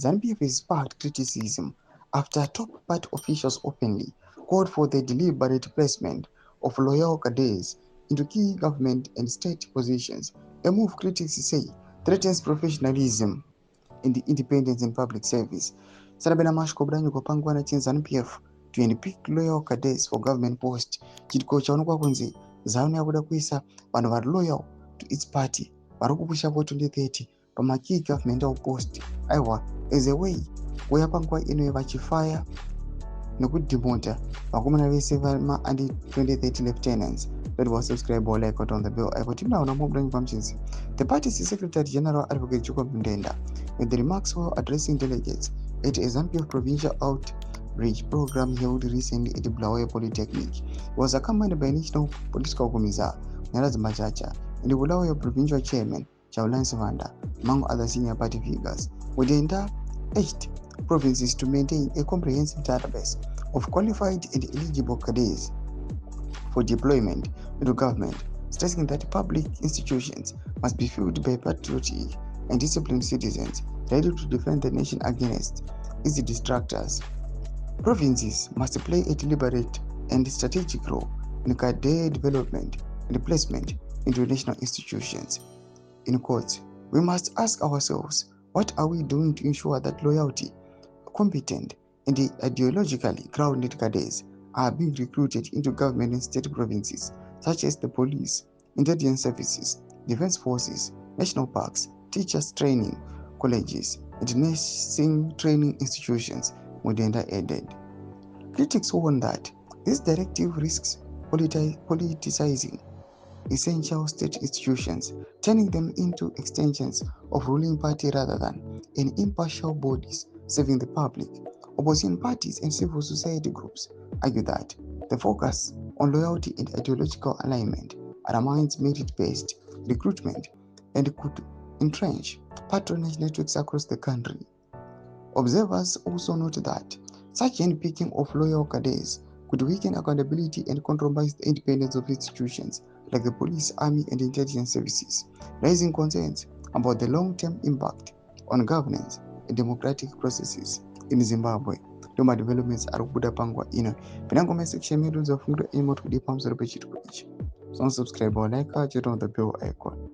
ZANU-PF has sparked criticism after top party officials openly called for the deliberate placement of loyal cadres into key government and state positions, a move critics say threatens professionalism in the independence and public service. Sarabena Mashko Branyo Kopangwana ZANU-PF to handpick loyal cadres for government post. Chitiko chaonekwa kunzi ZANU yakuda kuisa vanhu vari loyal to its party vari kupusha for 2030 pama key governmental post. Aiwa, as a way kuya panguva ino vachifaya nekudemonta vakomana vese vama andi 2030 lieutenants. That was subscribe or like on the bell icon. Now, the party's Secretary General Advocate Jacob Ndenda, with the remarks while addressing delegates at a ZANU-PF provincial outreach program held recently at the Bulawayo Polytechnic. He was accompanied by National Political Commissar Narazi Machacha and the Bulawayo Provincial Chairman Chaulan Sivanda, among other senior party figures, with the entire 8 provinces to maintain a comprehensive database of qualified and eligible cadres for deployment into government, stressing that public institutions must be filled by patriotic and disciplined citizens ready to defend the nation against its distractors. Provinces must play a deliberate and strategic role in cadre development and placement into national institutions. In quotes, we must ask ourselves, what are we doing to ensure that loyalty, competent, and ideologically grounded cadres are being recruited into government and state provinces, such as the police, intelligence services, defense forces, national parks, teachers training colleges, and nursing training institutions, Mudenda added. Critics warn that this directive risks politicizing essential state institutions, turning them into extensions of ruling party rather than an impartial bodies serving the public. Opposition parties and civil society groups argue that the focus on loyalty and ideological alignment undermines merit-based recruitment and could entrench patronage networks across the country. Observers also note that such handpicking of loyal cadres could weaken accountability and compromise the independence of institutions like the police, army, and intelligence services, raising concerns about the long-term impact on governance and democratic processes in Zimbabwe. Doma developments are kubuda pangwa ino. Pinangoma section medu za fungu imo tukudi pamsoro pechitiko ichi. So subscribe or like, turn on the bell icon.